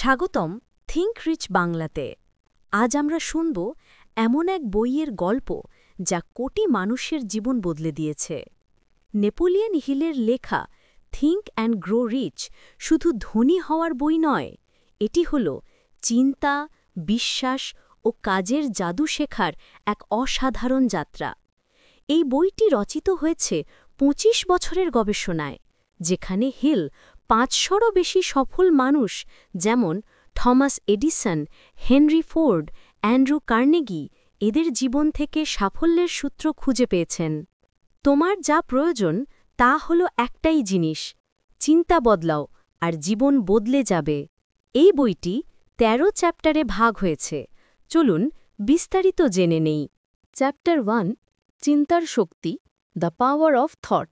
স্বাগতম think rich বাংলাতে। আজ আমরা শুনব এমন এক বইয়ের গল্প যা কোটি মানুষের জীবন বদলে দিয়েছে। নেপোলিয়ন হিলের লেখা থিঙ্ক অ্যান্ড গ্রো রিচ শুধু ধনী হওয়ার বই নয়, এটি হল চিন্তা, বিশ্বাস ও কাজের জাদু শেখার এক অসাধারণ যাত্রা। এই বইটি রচিত হয়েছে ২৫ বছরের গবেষণায়, যেখানে হিল ৫০০রও বেশি সফল মানুষ যেমন Thomas Edison, Henry Ford, Andrew Carnegie এদের জীবন থেকে সাফল্যের সূত্র খুঁজে পেয়েছেন। তোমার যা প্রয়োজন তা হল একটাই জিনিস, চিন্তা বদলাও আর জীবন বদলে যাবে। এই বইটি ১৩ চ্যাপ্টারে ভাগ হয়েছে। চলুন বিস্তারিত জেনে নেই। চ্যাপ্টার ১, চিন্তার শক্তি, দ্য পাওয়ার অফ থট।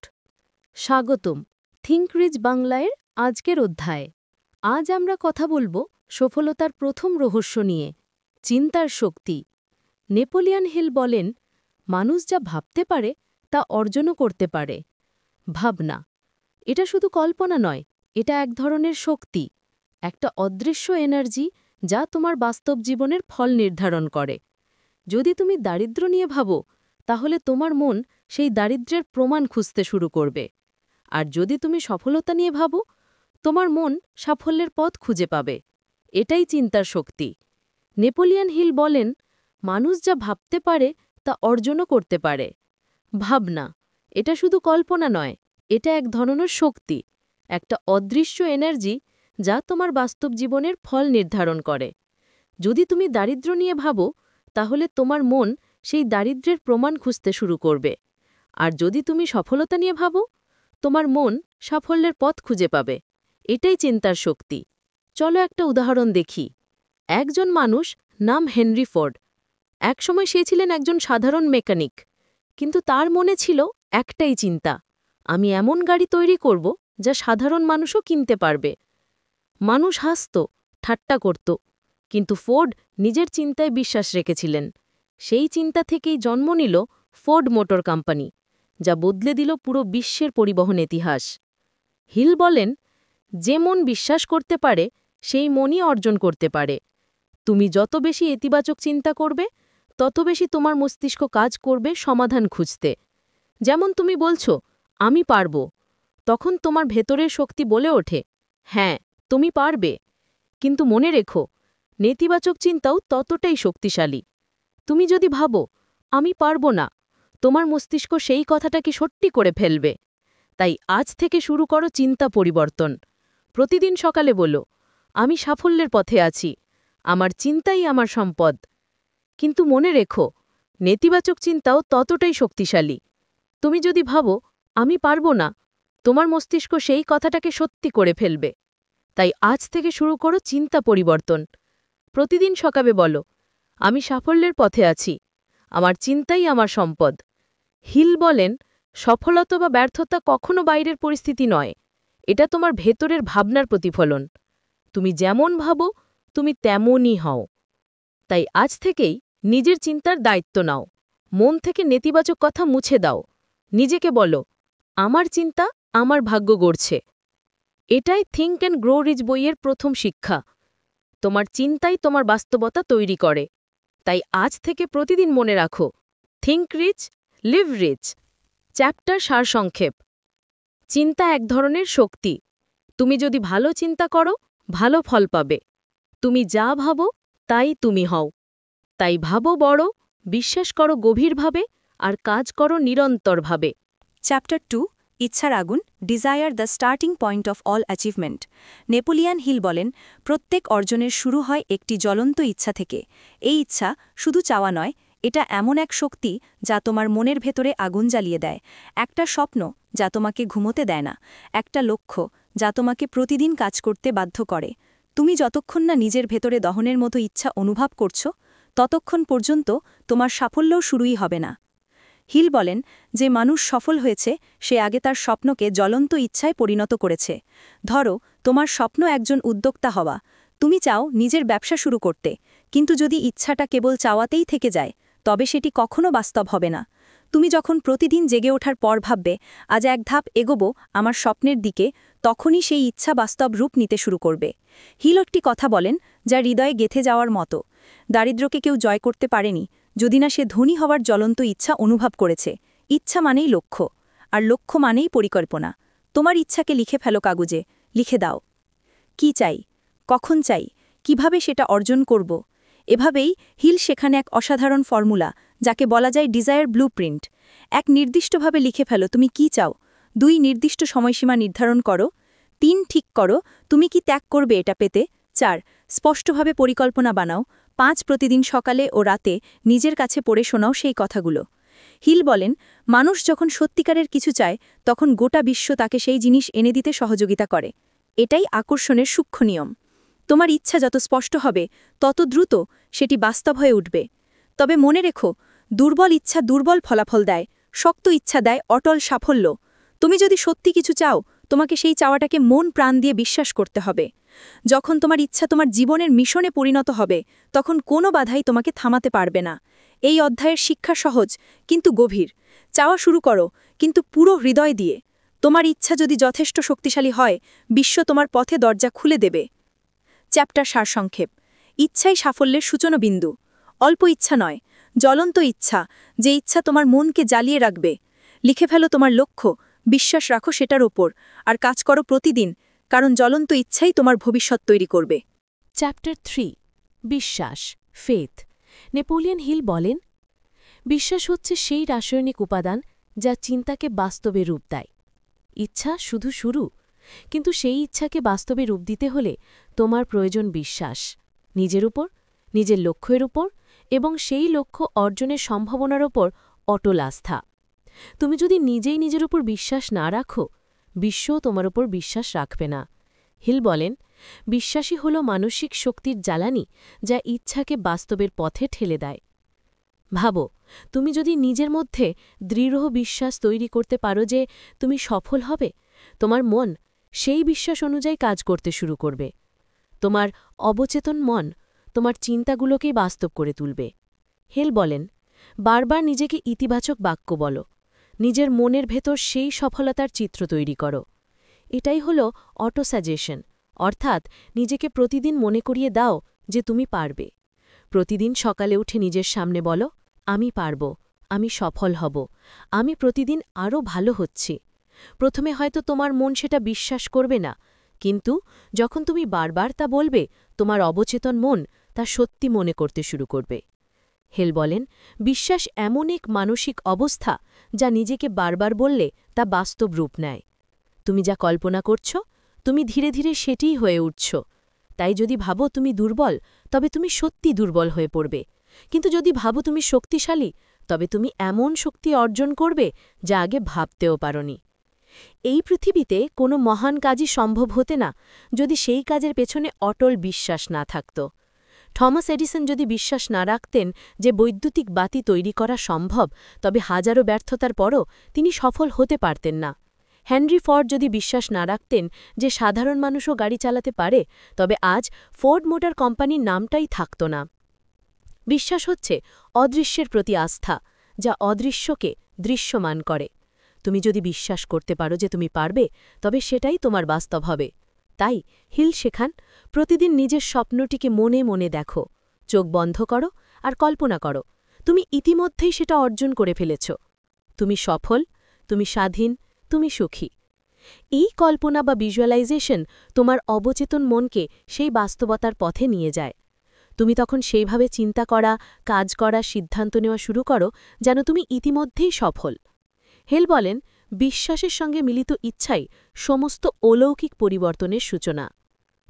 স্বাগতম থিঙ্ক রিচ বাংলার আজকের অধ্যায়ে। আজ আমরা কথা বলবো সফলতার প্রথম রহস্য নিয়ে, চিন্তার শক্তি। নেপোলিয়ন হিল বলেন, মানুষ যা ভাবতে পারে তা অর্জনও করতে পারে। ভাবনা, এটা শুধু কল্পনা নয়, এটা এক ধরনের শক্তি, একটা অদৃশ্য এনার্জি যা তোমার বাস্তব জীবনের ফল নির্ধারণ করে। যদি তুমি দারিদ্র্য নিয়ে ভাবো, তাহলে তোমার মন সেই দারিদ্র্যের প্রমাণ খুঁজতে শুরু করবে। আর যদি তুমি সফলতা নিয়ে ভাবো, তোমার মন সাফল্যের পথ খুঁজে পাবে। এটাই চিন্তার শক্তি। নেপোলিয়ন হিল বলেন, মানুষ যা ভাবতে পারে তা অর্জনও করতে পারে। ভাবনা, এটা শুধু কল্পনা নয়, এটা এক ধরনের শক্তি, একটা অদৃশ্য এনার্জি যা তোমার বাস্তব জীবনের ফল নির্ধারণ করে। যদি তুমি দারিদ্র্য নিয়ে ভাবো, তাহলে তোমার মন সেই দারিদ্র্যের প্রমাণ খুঁজতে শুরু করবে। আর যদি তুমি সফলতা নিয়ে ভাবো, তোমার মন সাফল্যের পথ খুঁজে পাবে। এটাই চিন্তার শক্তি। চলো একটা উদাহরণ দেখি। একজন মানুষ, নাম হেনরি ফোর্ড। একসময় সে ছিলেন একজন সাধারণ মেকানিক, কিন্তু তার মনে ছিল একটাই চিন্তা, আমি এমন গাড়ি তৈরি করব যা সাধারণ মানুষও কিনতে পারবে। মানুষ হাসত, ঠাট্টা করত, কিন্তু ফোর্ড নিজের চিন্তায় বিশ্বাস রেখেছিলেন। সেই চিন্তা থেকেই জন্ম নিল ফোর্ড মোটর কোম্পানি, যা বদলে দিল পুরো বিশ্বের পরিবহন ইতিহাস। হিল বলেন, যে মন বিশ্বাস করতে পারে সেই মনই অর্জন করতে পারে। তুমি যত বেশি ইতিবাচক চিন্তা করবে, তত বেশি তোমার মস্তিষ্ক কাজ করবে সমাধান খুঁজতে। যেমন তুমি বলছো, আমি পারব, তখন তোমার ভেতরের শক্তি বলে ওঠে, হ্যাঁ তুমি পারবে। কিন্তু মনে রেখো, নেতিবাচক চিন্তাও ততটাই শক্তিশালী। তুমি যদি ভাবো, আমি পারব না, তোমার মস্তিষ্ক সেই কথাটাকে সত্যি করে ফেলবে। তাই আজ থেকে শুরু করো চিন্তা পরিবর্তন। প্রতিদিন সকালে বলো, আমি সাফল্যের পথে আছি, আমার চিন্তাই আমার সম্পদ। কিন্তু মনে রেখো, নেতিবাচক চিন্তাও ততটাই শক্তিশালী। তুমি যদি ভাবো, আমি পারব না, তোমার মস্তিষ্ক সেই কথাটাকে সত্যি করে ফেলবে। তাই আজ থেকে শুরু করো চিন্তা পরিবর্তন। প্রতিদিন সকালে বলো, আমি সাফল্যের পথে আছি, আমার চিন্তাই আমার সম্পদ। হিল বলেন, সফলতা বা ব্যর্থতা কখনো বাইরের পরিস্থিতি নয়, এটা তোমার ভেতরের ভাবনার প্রতিফলন। তুমি যেমন ভাবো, তুমি তেমনই হও। তাই আজ থেকেই নিজের চিন্তার দায়িত্ব নাও। মন থেকে নেতিবাচক কথা মুছে দাও। নিজেকে বলো, আমার চিন্তা আমার ভাগ্য গড়ছে। এটাই থিঙ্ক অ্যান্ড গ্রো রিচ বইয়ের প্রথম শিক্ষা। তোমার চিন্তাই তোমার বাস্তবতা তৈরি করে। তাই আজ থেকে প্রতিদিন মনে রাখো, think rich, live rich. Chapter সারসংক্ষেপ। চিন্তা এক ধরনের শক্তি। তুমি যদি ভালো চিন্তা করো, ভালো ফল পাবে। তুমি যা ভাবো তাই তুমি হও। তাই ভাবো বড়, বিশ্বাস করো গভীরভাবে, আর কাজ করো নিরন্তরভাবে। চ্যাপ্টার ২, ইচ্ছার আগুন, desire the starting point of all achievement. Napoleon Hill বলেন, প্রত্যেক অর্জনের শুরু হয় একটি জ্বলন্ত ইচ্ছা থেকে। এই ইচ্ছা শুধু চাওয়া নয়, এটা এমন এক শক্তি যা তোমার মনের ভেতরে আগুন জ্বালিয়ে দেয়। একটা স্বপ্ন যা তোমাকে ঘুমোতে দেয় না, একটা লক্ষ্য যা তোমাকে প্রতিদিন কাজ করতে বাধ্য করে। তুমি যতক্ষণ না নিজের ভেতরে দহনের মতো ইচ্ছা অনুভব করছো, ততক্ষণ পর্যন্ত তোমার সাফল্যও শুরুই হবে না। হিল বলেন, যে মানুষ সফল হয়েছে সে আগে তার স্বপ্নকে জ্বলন্ত ইচ্ছায় পরিণত করেছে। ধরো, তোমার স্বপ্ন একজন উদ্যোক্তা হওয়া। তুমি চাও নিজের ব্যবসা শুরু করতে, কিন্তু যদি ইচ্ছাটা কেবল চাওয়াতেই থেকে যায়, তবে সেটি কখনো বাস্তব হবে না। তুমি যখন প্রতিদিন জেগে ওঠার পর ভাববে আজ এক ধাপ এগোবো আমার স্বপ্নের দিকে, তখনই সেই ইচ্ছা বাস্তব রূপ নিতে শুরু করবে। হিল একটি কথা বলেন যা হৃদয়ে গেঁথে যাওয়ার মতো। দারিদ্র্যকে কেউ জয় করতে পারেনি যদি না সে ধনী হওয়ার জ্বলন্ত ইচ্ছা অনুভব করেছে। ইচ্ছা মানেই লক্ষ্য, আর লক্ষ্য মানেই পরিকল্পনা। তোমার ইচ্ছাকে লিখে ফেলো কাগজে, লিখে দাও। কি চাই, কখন চাই, কিভাবে সেটা অর্জন করব। এভাবেই হিল সেখানে এক অসাধারণ ফর্মুলা, যাকে বলা যায় ডিজায়ার ব্লুপ্রিন্ট। এক নির্দিষ্টভাবে লিখে ফেলো তুমি কি চাও। 2 নির্দিষ্ট সময়সীমা নির্ধারণ করো। 3 ঠিক করো তুমি কি ত্যাগ করবে এটা পেতে। 4 স্পষ্টভাবে পরিকল্পনা বানাও। 5 প্রতিদিন সকালে ও রাতে নিজের কাছে পড়ে শোনাও সেই কথাগুলো। হিল বলেন, মানুষ যখন সত্যিকারের কিছু চায় তখন গোটা বিশ্ব তাকে সেই জিনিস এনে দিতে সহযোগিতা করে। এটাই আকর্ষণের সূক্ষ্ম নিয়ম। তোমার ইচ্ছা যত স্পষ্ট হবে তত দ্রুত সেটি বাস্তব হয়ে উঠবে। তবে মনে রেখো, দুর্বল ইচ্ছা দুর্বল ফলাফল দেয়, শক্ত ইচ্ছা দেয় অটল সাফল্য। তুমি যদি সত্যি কিছু চাও, তোমাকে সেই চাওয়াটাকে মন প্রাণ দিয়ে বিশ্বাস করতে হবে। যখন তোমার ইচ্ছা তোমার জীবনের মিশনে পরিণত হবে, তখন কোনো বাধাই তোমাকে থামাতে পারবে না। এই অধ্যায়ের শিক্ষা সহজ কিন্তু গভীর। চাওয়া শুরু করো, কিন্তু পুরো হৃদয় দিয়ে। তোমার ইচ্ছা যদি যথেষ্ট শক্তিশালী হয়, বিশ্ব তোমার পথে দরজা খুলে দেবে। চ্যাপ্টার সারসংক্ষেপ। ইচ্ছাই সাফল্যের সূচনাবিন্দু। অল্প ইচ্ছা নয়, জ্বলন্ত ইচ্ছা, যে ইচ্ছা তোমার মনকে জ্বালিয়ে রাখবে। লিখে ফেলো তোমার লক্ষ্য, বিশ্বাস রাখো সেটার ওপর, আর কাজ করো প্রতিদিন, কারণ জ্বলন্ত ইচ্ছাই তোমার ভবিষ্যৎ তৈরি করবে। চ্যাপ্টার 3 বিশ্বাস, ফেথ। নেপোলিয়ন হিল বলেন, বিশ্বাস হচ্ছে সেই রাসায়নিক উপাদান যা চিন্তাকে বাস্তবে রূপ দেয়। ইচ্ছা শুধু শুরু, কিন্তু সেই ইচ্ছাকে বাস্তবে রূপ দিতে হলে তোমার প্রয়োজন বিশ্বাস, নিজের উপর, নিজের লক্ষ্যের উপর এবং সেই লক্ষ্য অর্জনের সম্ভাবনার ওপর অটল আস্থা। তুমি যদি নিজেই নিজের উপর বিশ্বাস না রাখো, বিশ্বও তোমার উপর বিশ্বাস রাখবে না। হিল বলেন, বিশ্বাসই হল মানসিক শক্তির জ্বালানি যা ইচ্ছাকে বাস্তবের পথে ঠেলে দেয়। ভাবো, তুমি যদি নিজের মধ্যে দৃঢ় বিশ্বাস তৈরি করতে পারো যে তুমি সফল হবে, তোমার মন সেই বিশ্বাস অনুযায়ী কাজ করতে শুরু করবে। তোমার অবচেতন মন তোমার চিন্তাগুলোকেই বাস্তব করে তুলবে। হেল বলেন, বারবার নিজেকে ইতিবাচক বাক্য বলো, নিজের মনের ভেতর সেই সফলতার চিত্র তৈরি করো। এটাই হল অটোসাজেশন, অর্থাৎ নিজেকে প্রতিদিন মনে করিয়ে দাও যে তুমি পারবে। প্রতিদিন সকালে উঠে নিজের সামনে বলো, আমি পারব, আমি সফল হব, আমি প্রতিদিন আরও ভালো হচ্ছি। প্রথমে হয়তো তোমার মন সেটা বিশ্বাস করবে না, কিন্তু যখন তুমি বারবার তা বলবে, তোমার অবচেতন মন তা সত্যি মনে করতে শুরু করবে। হেল বলেন, বিশ্বাস এমন এক মানসিক অবস্থা যা নিজেকে বারবার বললে তা বাস্তব রূপ নেয়। তুমি যা কল্পনা করছ, তুমি ধীরে ধীরে সেটিই হয়ে উঠছ। তাই যদি ভাবো তুমি দুর্বল, তবে তুমি সত্যি দুর্বল হয়ে পড়বে। কিন্তু যদি ভাবো তুমি শক্তিশালী, তবে তুমি এমন শক্তি অর্জন করবে যা আগে ভাবতেও পারোনি। এই পৃথিবীতে কোনো মহান কাজই সম্ভব হতে না যদি সেই কাজের পেছনে অটল বিশ্বাস না থাকত। থমাস এডিসন যদি বিশ্বাস না রাখতেন যে বৈদ্যুতিক বাতি তৈরি করা সম্ভব, তবে হাজারো ব্যর্থতার পরও তিনি সফল হতে পারতেন না। হেনরি ফোর্ড যদি বিশ্বাস না রাখতেন যে সাধারণ মানুষও গাড়ি চালাতে পারে, তবে আজ ফোর্ড মোটর কোম্পানির নামটাই থাকত না। বিশ্বাস হচ্ছে অদৃশ্যের প্রতি আস্থা, যা অদৃশ্যকে দৃশ্যমান করে। তুমি যদি বিশ্বাস করতে পারো যে তুমি পারবে, তবে সেটাই তোমার বাস্তব হবে। তাই হিল শেখান, প্রতিদিন নিজের স্বপ্নটিকে মনে মনে দেখো, চোখ বন্ধ করো আর কল্পনা করো তুমি ইতিমধ্যেই সেটা অর্জন করে ফেলেছ। তুমি সফল, তুমি স্বাধীন, তুমি সুখী। এই কল্পনা বা ভিজুয়ালাইজেশন তোমার অবচেতন মনকে সেই বাস্তবতার পথে নিয়ে যায়। তুমি তখন সেইভাবে চিন্তা করা, কাজ করা, সিদ্ধান্ত নেওয়া শুরু করো যেন তুমি ইতিমধ্যেই সফল। হেল বলেন, বিশ্বাসের সঙ্গে মিলিত ইচ্ছাই সমস্ত অলৌকিক পরিবর্তনের সূচনা।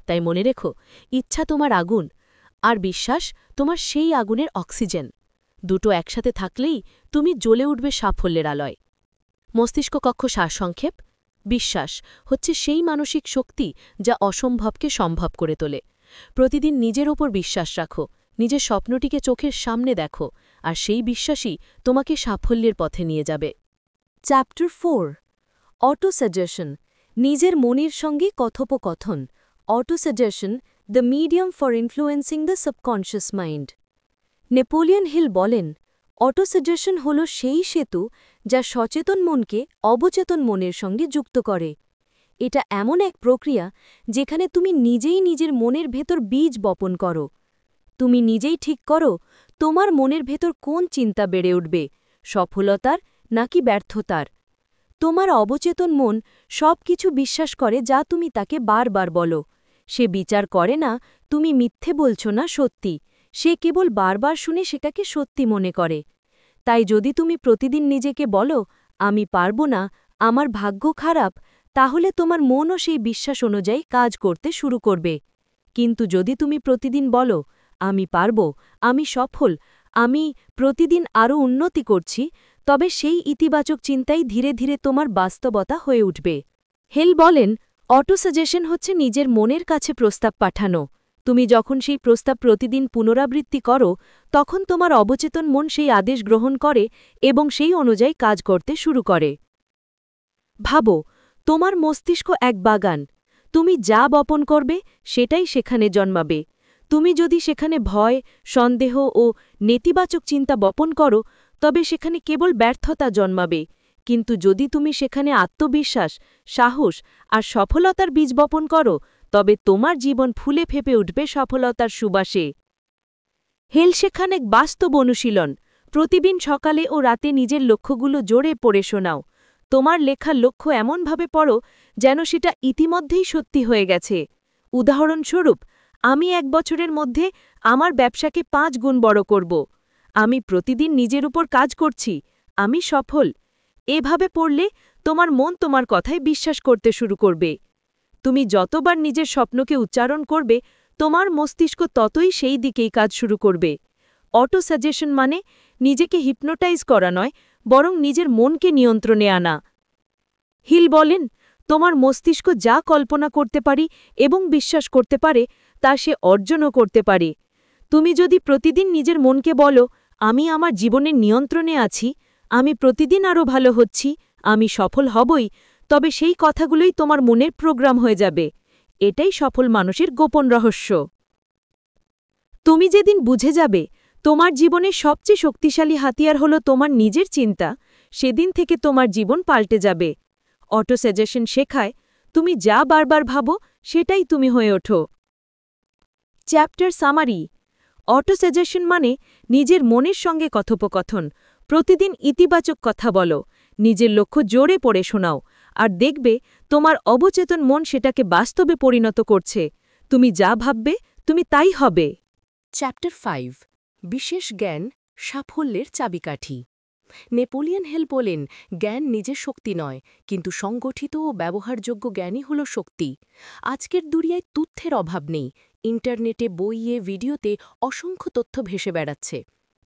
তাই মনে রেখো, ইচ্ছা তোমার আগুন, আর বিশ্বাস তোমার সেই আগুনের অক্সিজেন। দুটো একসাথে থাকলেই তুমি জ্বলে উঠবে সাফল্যের আলোয়। মস্তিষ্ক কক্ষ সারসংক্ষেপ। বিশ্বাস হচ্ছে সেই মানসিক শক্তি যা অসম্ভবকে সম্ভব করে তোলে। প্রতিদিন নিজের ওপর বিশ্বাস রাখো, নিজের স্বপ্নটিকে চোখের সামনে দেখো, আর সেই বিশ্বাসই তোমাকে সাফল্যের পথে নিয়ে যাবে। চ্যাপ্টার 4 অটোসাজেশন, নিজের মনের সঙ্গে কথোপকথন। Autosuggestion, the medium for influencing the subconscious mind. Napoleon Hill বলেন, অটোসাজেশন হল সেই সেতু যা সচেতন মনকে অবচেতন মনের সঙ্গে যুক্ত করে। এটা এমন এক প্রক্রিয়া যেখানে তুমি নিজেই নিজের মনের ভেতর বীজ বপন করো। তুমি নিজেই ঠিক করো তোমার মনের ভেতর কোন চিন্তা বেড়ে উঠবে, সফলতার নাকি ব্যর্থতার। তোমার অবচেতন মন সব কিছু বিশ্বাস করে যা তুমি তাকে বারবার বলো। সে বিচার করে না তুমি মিথ্যে বলছো না সত্যি, সে কেবল বারবার শুনে সেটাকে সত্যি মনে করে। তাই যদি তুমি প্রতিদিন নিজেকে বলো আমি পারব না, আমার ভাগ্য খারাপ, তাহলে তোমার মনও সেই বিশ্বাস অনুযায়ী কাজ করতে শুরু করবে। কিন্তু যদি তুমি প্রতিদিন বলো আমি পারব, আমি সফল, আমি প্রতিদিন আরও উন্নতি করছি, তবে সেই ইতিবাচক চিন্তাই ধীরে ধীরে তোমার বাস্তবতা হয়ে উঠবে। হেল বলেন, অটোসাজেশন হচ্ছে নিজের মনের কাছে প্রস্তাব পাঠানো। তুমি যখন সেই প্রস্তাব প্রতিদিন পুনরাবৃত্তি করো, তখন তোমার অবচেতন মন সেই আদেশ গ্রহণ করে এবং সেই অনুযায়ী কাজ করতে শুরু করে। ভাবো, তোমার মস্তিষ্ক এক বাগান। তুমি যা বপন করবে সেটাই সেখানে জন্মাবে। তুমি যদি সেখানে ভয়, সন্দেহ ও নেতিবাচক চিন্তা বপন করো, তবে সেখানে কেবল ব্যর্থতা জন্মাবে। কিন্তু যদি তুমি সেখানে আত্মবিশ্বাস, সাহস আর সফলতার বীজ বপন করো, তবে তোমার জীবন ফুলে ফেপে উঠবে সফলতার সুবাসে। হেল সেখানে এক বাস্তব অনুশীলন। প্রতিদিন সকালে ও রাতে নিজের লক্ষ্যগুলো জোরে পড়ে শোনাও। তোমার লেখা লক্ষ্য এমনভাবে পড়ো যেন সেটা ইতিমধ্যেই সত্যি হয়ে গেছে। উদাহরণস্বরূপ, আমি 1 বছরের মধ্যে আমার ব্যবসাকে 5 গুণ বড় করব। আমি প্রতিদিন নিজের উপর কাজ করছি, আমি সফল। এভাবে পড়লে তোমার মন তোমার কথায় বিশ্বাস করতে শুরু করবে। তুমি যতবার নিজের স্বপ্নকে উচ্চারণ করবে, তোমার মস্তিষ্ক ততই সেই দিকেই কাজ শুরু করবে। অটোসাজেশন মানে নিজেকে হিপনোটাইজ করা নয়, বরং নিজের মনকে নিয়ন্ত্রণে আনা। হিল বলেন, তোমার মস্তিষ্ক যা কল্পনা করতে পারি এবং বিশ্বাস করতে পারে তা সে অর্জনও করতে পারে। তুমি যদি প্রতিদিন নিজের মনকে বলো আমি আমার জীবনের নিয়ন্ত্রণে আছি, আমি প্রতিদিন আরও ভালো হচ্ছি, আমি সফল হবই, তবে সেই কথাগুলোই তোমার মনের প্রোগ্রাম হয়ে যাবে। এটাই সফল মানুষের গোপন রহস্য। তুমি যেদিন বুঝে যাবে তোমার জীবনের সবচেয়ে শক্তিশালী হাতিয়ার হলো তোমার নিজের চিন্তা, সেদিন থেকে তোমার জীবন পাল্টে যাবে। অটোসাজেশন শেখায় তুমি যা বারবার ভাবো সেটাই তুমি হয়ে ওঠো। Chapter summary. অটোসাজেশন মানে নিজের মনের সঙ্গে কথোপকথন। প্রতিদিন ইতিবাচক কথা বলো, নিজের লক্ষ্য জোরে পড়ে শোনাও, আর দেখবে তোমার অবচেতন মন সেটাকে বাস্তবে পরিণত করছে। তুমি যা ভাববে তুমি তাই হবে। চ্যাপ্টার 5 বিশেষ জ্ঞান সাফল্যের চাবিকাঠি। নেপোলিয়ন হিল বলেন, জ্ঞান নিজের শক্তি নয়, কিন্তু সংগঠিত ও ব্যবহারযোগ্য জ্ঞানই হল শক্তি। আজকের দুনিয়ায় তথ্যের অভাব নেই। ইন্টারনেটে, বইয়ে, ভিডিওতে অসংখ্য তথ্য ভেসে বেড়াচ্ছে।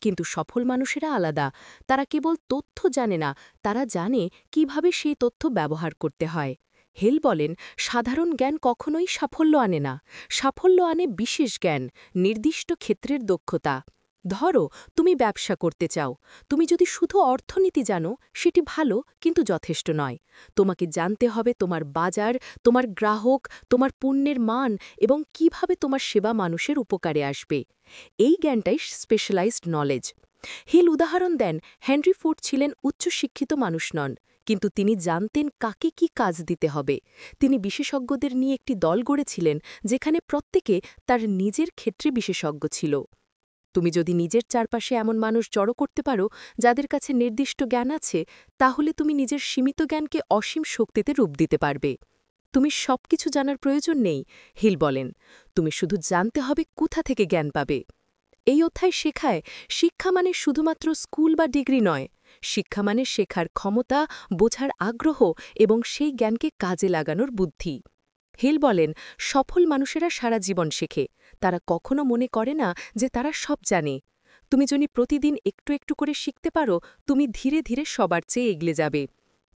কিন্তু সফল মানুষেরা আলাদা। তারা কেবল তথ্য জানে না, তারা জানে কিভাবে সেই তথ্য ব্যবহার করতে হয়। হেল বলেন, সাধারণ জ্ঞান কখনোই সাফল্য আনে না। সাফল্য আনে বিশেষ জ্ঞান, নির্দিষ্ট ক্ষেত্রের দক্ষতা। ধরো, তুমি ব্যবসা করতে চাও। তুমি যদি শুধু অর্থনীতি জানো, সেটি ভালো কিন্তু যথেষ্ট নয়। তোমাকে জানতে হবে তোমার বাজার, তোমার গ্রাহক, তোমার পণ্যের মান এবং কিভাবে তোমার সেবা মানুষের উপকারে আসবে। এই জ্ঞানটাই স্পেশালাইজড নলেজ। হিল উদাহরণ দেন, হেনরি ফোর্ড ছিলেন উচ্চশিক্ষিত মানুষ নন, কিন্তু তিনি জানতেন কাকে কি কাজ দিতে হবে। তিনি বিশেষজ্ঞদের নিয়ে একটি দল গড়েছিলেন যেখানে প্রত্যেকে তার নিজের ক্ষেত্রে বিশেষজ্ঞ ছিল। তুমি যদি নিজের চারপাশে এমন মানুষ জড়ো করতে পারো যাদের কাছে নির্দিষ্ট জ্ঞান আছে, তাহলে তুমি নিজের সীমিত জ্ঞানকে অসীম শক্তিতে রূপ দিতে পারবে। তুমি সবকিছু জানার প্রয়োজন নেই, হিল বলেন, তুমি শুধু জানতে হবে কোথা থেকে জ্ঞান পাবে। এই অধ্যায় শেখায় শিক্ষা মানে শুধুমাত্র স্কুল বা ডিগ্রি নয়। শিক্ষা মানে শেখার ক্ষমতা, বোঝার আগ্রহ এবং সেই জ্ঞানকে কাজে লাগানোর বুদ্ধি। হিল বলেন, সফল মানুষেরা সারা জীবন শেখে। তারা কখনো মনে করে না যে তারা সব জানে। তুমি যদি প্রতিদিন একটু একটু করে শিখতে পারো, তুমি ধীরে ধীরে সবার চেয়ে এগিয়ে যাবে।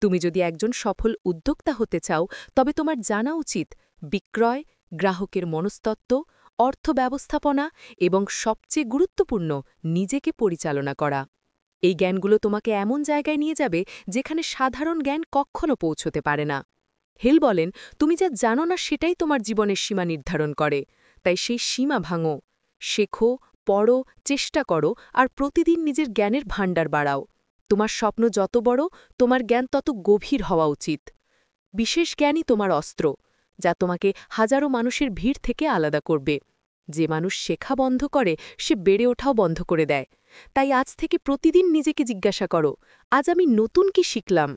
তুমি যদি একজন সফল উদ্যোক্তা হতে চাও, তবে তোমার জানা উচিত বিক্রয়, গ্রাহকের মনস্তত্ত্ব, অর্থ ব্যবস্থাপনা এবং সবচেয়ে গুরুত্বপূর্ণ নিজেকে পরিচালনা করা। এই জ্ঞানগুলো তোমাকে এমন জায়গায় নিয়ে যাবে যেখানে সাধারণ জ্ঞান কখনো পৌঁছতে পারে না। হিল বলেন, তুমি যা জানো না সেটাই তোমার জীবনের সীমা নির্ধারণ করে। তাই সেই সীমা ভাঙো, শেখো, পড়ো, চেষ্টা করো আর প্রতিদিন নিজের জ্ঞানের ভাণ্ডার বাড়াও। তোমার স্বপ্ন যত বড়, তোমার জ্ঞান তত গভীর হওয়া উচিত। বিশেষ জ্ঞানই তোমার অস্ত্র, যা তোমাকে হাজারো মানুষের ভিড় থেকে আলাদা করবে। যে মানুষ শেখা বন্ধ করে, সে বেড়ে ওঠাও বন্ধ করে দেয়। তাই আজ থেকে প্রতিদিন নিজেকে জিজ্ঞাসা করো, আজ আমি নতুন কি শিখলাম?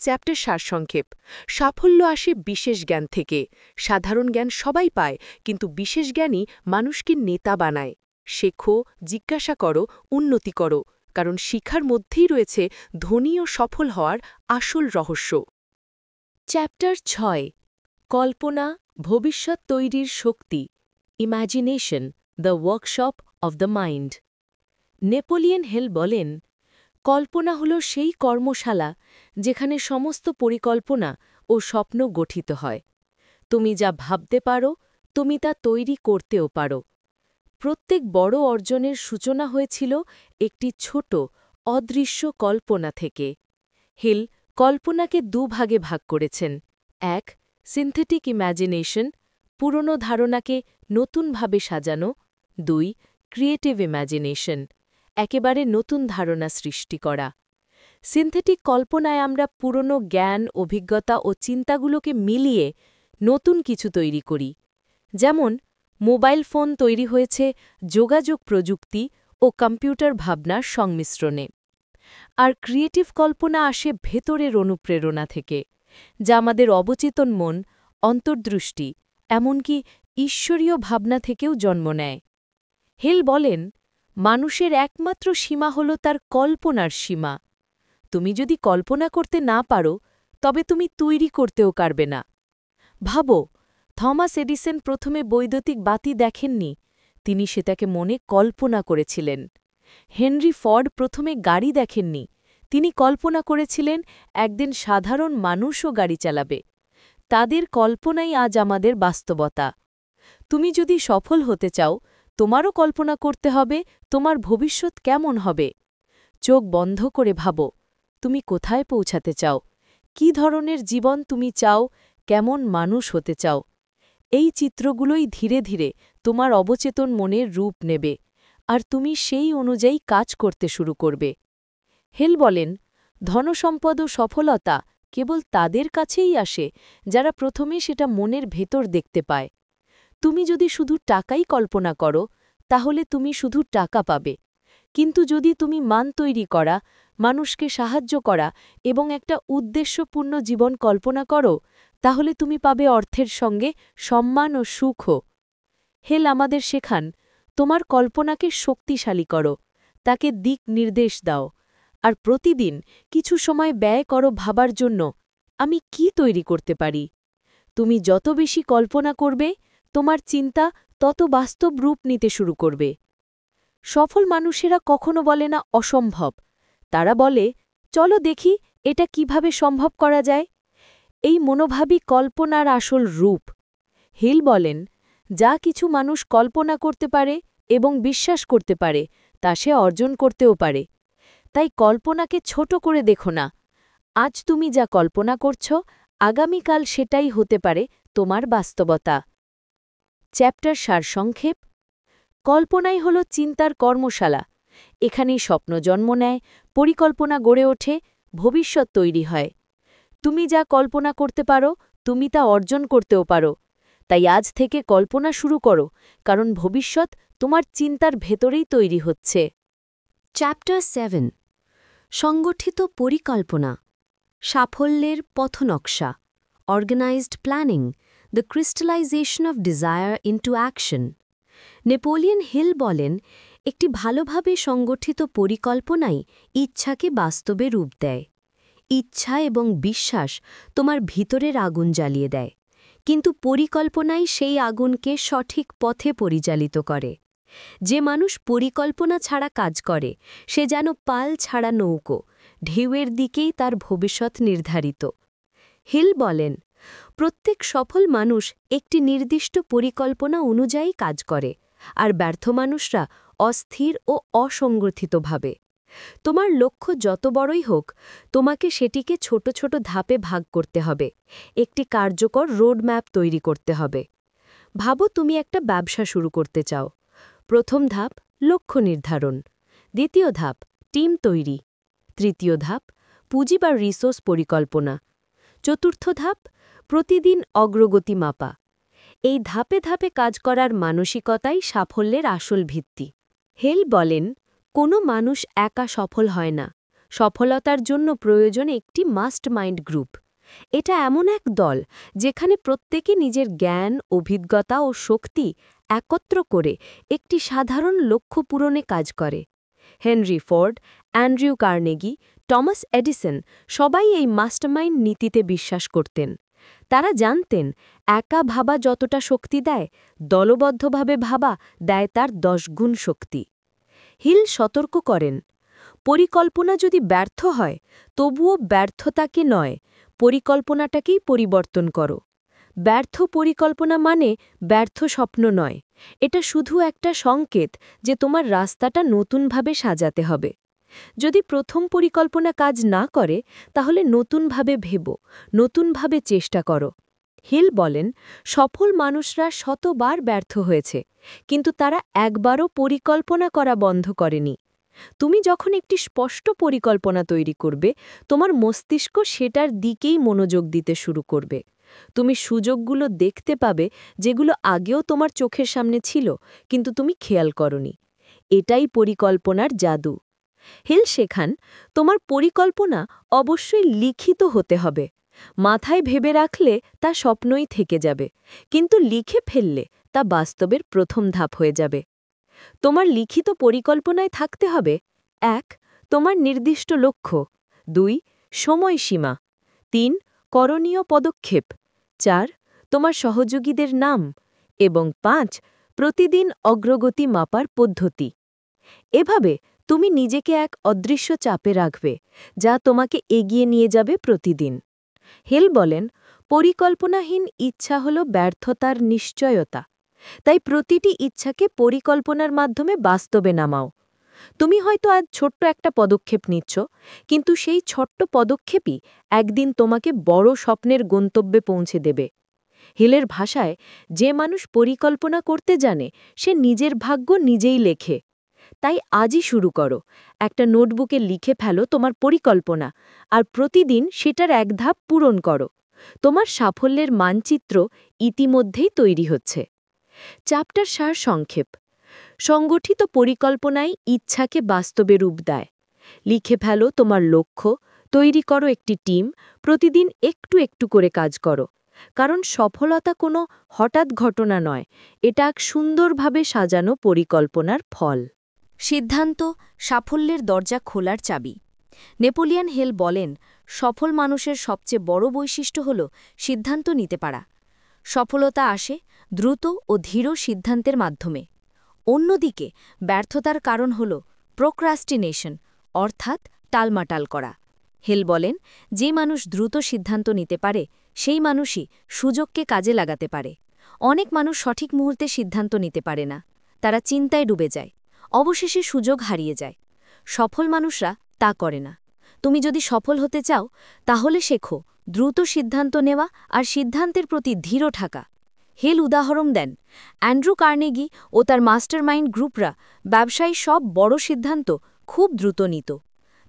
চ্যাপ্টার সারসংক্ষেপ। সাফল্য আসে বিশেষ জ্ঞান থেকে। সাধারণ জ্ঞান সবাই পায়, কিন্তু বিশেষ জ্ঞানই মানুষকে নেতা বানায়। শেখো, জিজ্ঞাসা করো, উন্নতি করো, কারণ শিখার মধ্যেই রয়েছে ধনী ও সফল হওয়ার আসল রহস্য। চ্যাপ্টার 6। কল্পনা, ভবিষ্যৎ তৈরির শক্তি। Imagination, the workshop of the mind. Napoleon Hill বলেন, কল্পনা হল সেই কর্মশালা যেখানে সমস্ত পরিকল্পনা ও স্বপ্ন গঠিত হয়। তুমি যা ভাবতে পারো, তুমি তা তৈরি করতেও পারো। প্রত্যেক বড় অর্জনের সূচনা হয়েছিল একটি ছোট, অদৃশ্য কল্পনা থেকে। হিল কল্পনাকে দুভাগে ভাগ করেছেন। 1. সিনথেটিক ইম্যাজিনেশন, পুরনো ধারণাকে নতুনভাবে সাজানো। 2. ক্রিয়েটিভ ইম্যাজিনেশন, একেবারে নতুন ধারণা সৃষ্টি করা। সিনথেটিক কল্পনায় আমরা পুরনো জ্ঞান, অভিজ্ঞতা ও চিন্তাগুলোকে মিলিয়ে নতুন কিছু তৈরি করি। যেমন মোবাইল ফোন তৈরি হয়েছে যোগাযোগ প্রযুক্তি ও কম্পিউটার ভাবনার সংমিশ্রণে। আর ক্রিয়েটিভ কল্পনা আসে ভেতরের অনুপ্রেরণা থেকে, যা আমাদের অবচেতন মন, অন্তর্দৃষ্টি, এমনকি ঈশ্বরীয় ভাবনা থেকেও জন্ম নেয়। হিল বলেন, মানুষের একমাত্র সীমা হল তার কল্পনার সীমা। তুমি যদি কল্পনা করতে না পারো, তবে তুমি তৈরি করতেও পারবে না। ভাবো, থমাস এডিসন প্রথমে বৈদ্যুতিক বাতি দেখেননি, তিনি সেটাকে মনে কল্পনা করেছিলেন। হেনরি ফর্ড প্রথমে গাড়ি দেখেননি, তিনি কল্পনা করেছিলেন একদিন সাধারণ মানুষও গাড়ি চালাবে। তাদের কল্পনাই আজ আমাদের বাস্তবতা। তুমি যদি সফল হতে চাও, তোমারও কল্পনা করতে হবে তোমার ভবিষ্যৎ কেমন হবে। চোখ বন্ধ করে ভাবো, তুমি কোথায় পৌঁছাতে চাও, কী ধরনের জীবন তুমি চাও, কেমন মানুষ হতে চাও। এই চিত্রগুলোই ধীরে ধীরে তোমার অবচেতন মনের রূপ নেবে, আর তুমি সেই অনুযায়ী কাজ করতে শুরু করবে। হেল বলেন, ধনসম্পদ ও সফলতা কেবল তাদের কাছেই আসে যারা প্রথমে সেটা মনের ভেতর দেখতে পায়। তুমি যদি শুধু টাকাই কল্পনা করো, তাহলে তুমি শুধু টাকা পাবে। কিন্তু যদি তুমি মান তৈরি করা, মানুষকে সাহায্য করা এবং একটা উদ্দেশ্যপূর্ণ জীবন কল্পনা করো, তাহলে তুমি পাবে অর্থের সঙ্গে সম্মান ও সুখও। হেল আমাদের শেখান, তোমার কল্পনাকে শক্তিশালী করো, তাকে দিক নির্দেশ দাও, আর প্রতিদিন কিছু সময় ব্যয় করো ভাবার জন্য, আমি কি তৈরি করতে পারি। তুমি যত বেশি কল্পনা করবে, তোমার চিন্তা তত বাস্তব রূপ নিতে শুরু করবে। সফল মানুষেরা কখনো বলে না অসম্ভব, তারা বলে, চলো দেখি এটা কিভাবে সম্ভব করা যায়। এই মনোভাবই কল্পনার আসল রূপ। হিল বলেন, যা কিছু মানুষ কল্পনা করতে পারে এবং বিশ্বাস করতে পারে, তা সে অর্জন করতেও পারে। তাই কল্পনাকে ছোট করে দেখো না। আজ তুমি যা কল্পনা করছ, আগামীকাল সেটাই হতে পারে তোমার বাস্তবতা। চ্যাপ্টার সারসংক্ষেপ। কল্পনাই হল চিন্তার কর্মশালা। এখানেই স্বপ্ন জন্ম নেয়, পরিকল্পনা গড়ে ওঠে, ভবিষ্যৎ তৈরি হয়। তুমি যা কল্পনা করতে পারো, তুমি তা অর্জন করতেও পারো। তাই আজ থেকে কল্পনা শুরু করো, কারণ ভবিষ্যৎ তোমার চিন্তার ভেতরেই তৈরি হচ্ছে। চ্যাপ্টার 7। সংগঠিত পরিকল্পনা, সাফল্যের পথনকশা, organised planning, the crystallisation of desire into action. Napoleon Hill বলেন, একটি ভালোভাবে সংগঠিত পরিকল্পনাই ইচ্ছাকে বাস্তবে রূপ দেয়। ইচ্ছা এবং বিশ্বাস তোমার ভিতরের আগুন জ্বালিয়ে দেয়, কিন্তু পরিকল্পনাই সেই আগুনকে সঠিক পথে পরিচালিত করে। যে মানুষ পরিকল্পনা ছাড়া কাজ করে, সে যেন পাল ছাড়া নৌকো, ঢেউয়ের দিকেই তার ভবিষ্যৎ নির্ধারিত। হিল বলেন, প্রত্যেক সফল মানুষ একটি নির্দিষ্ট পরিকল্পনা অনুযায়ী কাজ করে, আর ব্যর্থ মানুষরা অস্থির ও অসংগঠিতভাবে। তোমার লক্ষ্য যত বড়ই হোক, তোমাকে সেটিকে ছোট ছোট ধাপে ভাগ করতে হবে, একটি কার্যকর রোডম্যাপ তৈরি করতে হবে। ভাবো তুমি একটা ব্যবসা শুরু করতে চাও। প্রথম ধাপ, লক্ষ্য নির্ধারণ। দ্বিতীয় ধাপ টিম তৈরি। তৃতীয় ধাপ পুঁজি বা রিসোর্স পরিকল্পনা। চতুর্থ ধাপ প্রতিদিন অগ্রগতি মাপা। এই ধাপে ধাপে কাজ করার মানসিকতাই সাফল্যের আসল ভিত্তি। হেল বলেন, কোনো মানুষ একা সফল হয় না। সফলতার জন্য প্রয়োজন একটি মাস্টমাইন্ড গ্রুপ। এটা এমন এক দল যেখানে প্রত্যেকে নিজের জ্ঞান, অভিজ্ঞতা ও শক্তি একত্র করে একটি সাধারণ লক্ষ্য পূরণে কাজ করে। Henry Ford, Andrew Carnegie, Thomas Edison সবাই এই মাস্টারমাইন্ড নীতিতে বিশ্বাস করতেন। তারা জানতেন, একা ভাবা যতটা শক্তি দেয়, দলবদ্ধভাবে ভাবা দেয় তার 10 গুণ শক্তি। হিল সতর্ক করেন, পরিকল্পনা যদি ব্যর্থ হয়, তবুও ব্যর্থতাকে নয়, পরিকল্পনাটাকেই পরিবর্তন করো। ব্যর্থ পরিকল্পনা মানে ব্যর্থ স্বপ্ন নয়, এটা শুধু একটা সংকেত যে তোমার রাস্তাটা নতুনভাবে সাজাতে হবে। যদি প্রথম পরিকল্পনা কাজ না করে, তাহলে নতুনভাবে ভেবো, নতুনভাবে চেষ্টা করো। হিল বলেন, সফল মানুষরা শতবার ব্যর্থ হয়েছে, কিন্তু তারা একবারও পরিকল্পনা করা বন্ধ করেনি। তুমি যখন একটি স্পষ্ট পরিকল্পনা তৈরি করবে, তোমার মস্তিষ্ক সেটার দিকেই মনোযোগ দিতে শুরু করবে। তুমি সুযোগগুলো দেখতে পাবে যেগুলো আগেও তোমার চোখের সামনে ছিল, কিন্তু তুমি খেয়াল করনি। এটাই পরিকল্পনার জাদু। হিল শেখান, তোমার পরিকল্পনা অবশ্যই লিখিত হতে হবে। মাথায় ভেবে রাখলে তা স্বপ্নই থেকে যাবে, কিন্তু লিখে ফেললে তা বাস্তবের প্রথম ধাপ হয়ে যাবে। তোমার লিখিত পরিকল্পনায় থাকতে হবে: 1. তোমার নির্দিষ্ট লক্ষ্য। 2. সময়সীমা। 3. করণীয় পদক্ষেপ। 4. তোমার সহযোগীদের নাম। এবং 5. প্রতিদিন অগ্রগতি মাপার পদ্ধতি। এভাবে তুমি নিজেকে এক অদৃশ্য চাপে রাখবে, যা তোমাকে এগিয়ে নিয়ে যাবে প্রতিদিন। হেল বলেন, পরিকল্পনাহীন ইচ্ছা হল ব্যর্থতার নিশ্চয়তা। তাই প্রতিটি ইচ্ছাকে পরিকল্পনার মাধ্যমে বাস্তবে নামাও। তুমি হয়তো আজ ছোট্ট একটা পদক্ষেপ নিচ্ছ, কিন্তু সেই ছোট্ট পদক্ষেপই একদিন তোমাকে বড় স্বপ্নের গন্তব্যে পৌঁছে দেবে। হিলের ভাষায়, যে মানুষ পরিকল্পনা করতে জানে সে নিজের ভাগ্য নিজেই লেখে। তাই আজই শুরু করো, একটা নোটবুকে লিখে ফেলো তোমার পরিকল্পনা, আর প্রতিদিন সেটার এক ধাপ পূরণ করো। তোমার সাফল্যের মানচিত্র ইতিমধ্যেই তৈরি হচ্ছে। চ্যাপ্টার সার সংক্ষেপ। সংগঠিত পরিকল্পনাই ইচ্ছাকে বাস্তবে রূপ দেয়। লিখে ফেলো তোমার লক্ষ্য, তৈরি করো একটি টিম, প্রতিদিন একটু একটু করে কাজ করো। কারণ সফলতা কোনো হঠাৎ ঘটনা নয়, এটা এক সুন্দরভাবে সাজানো পরিকল্পনার ফল। সিদ্ধান্ত সাফল্যের দরজা খোলার চাবি। নেপোলিয়ন হিল বলেন, সফল মানুষের সবচেয়ে বড় বৈশিষ্ট্য হল সিদ্ধান্ত নিতে পারা। সফলতা আসে দ্রুত ও ধীর সিদ্ধান্তের মাধ্যমে। অন্যদিকে ব্যর্থতার কারণ হল প্রোক্রাস্টিনেশন, অর্থাৎ টালমাটাল করা। হিল বলেন, যে মানুষ দ্রুত সিদ্ধান্ত নিতে পারে সেই মানুষই সুযোগকে কাজে লাগাতে পারে। অনেক মানুষ সঠিক মুহূর্তে সিদ্ধান্ত নিতে পারে না, তারা চিন্তায় ডুবে যায়, অবশেষে সুযোগ হারিয়ে যায়। সফল মানুষরা তা করে না। তুমি যদি সফল হতে চাও, তাহলে শেখো দ্রুত সিদ্ধান্ত নেওয়া আর সিদ্ধান্তের প্রতি ধীর থাকা। হেল উদাহরণ দেন, অ্যান্ড্রু কার্নেগি ও তার মাস্টারমাইন্ড গ্রুপরা ব্যবসায়ী সব বড় সিদ্ধান্ত খুব দ্রুত নিত।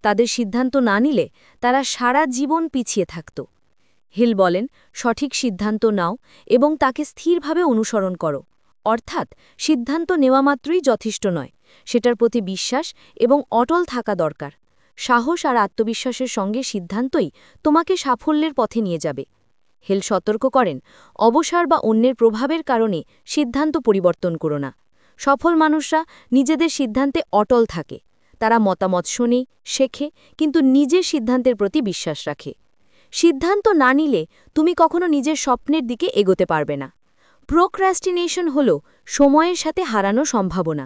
তাদের সিদ্ধান্ত না নিলে তারা সারা জীবন পিছিয়ে থাকত। হিল বলেন, সঠিক সিদ্ধান্ত নাও এবং তাকে স্থিরভাবে অনুসরণ করো। অর্থাৎ সিদ্ধান্ত নেওয়া মাত্রই যথেষ্ট নয়, সেটার প্রতি বিশ্বাস এবং অটল থাকা দরকার। সাহস আর আত্মবিশ্বাসের সঙ্গে সিদ্ধান্তই তোমাকে সাফল্যের পথে নিয়ে যাবে। হেল সতর্ক করেন, অবসর বা অন্যের প্রভাবের কারণে সিদ্ধান্ত পরিবর্তন করো না। সফল মানুষরা নিজেদের সিদ্ধান্তে অটল থাকে। তারা মতামত শোনে, শেখে, কিন্তু নিজের সিদ্ধান্তের প্রতি বিশ্বাস রাখে। সিদ্ধান্ত না নিলে তুমি কখনো নিজের স্বপ্নের দিকে এগোতে পারবে না। প্রোক্রাস্টিনেশন হল সময়ের সাথে হারানো সম্ভাবনা।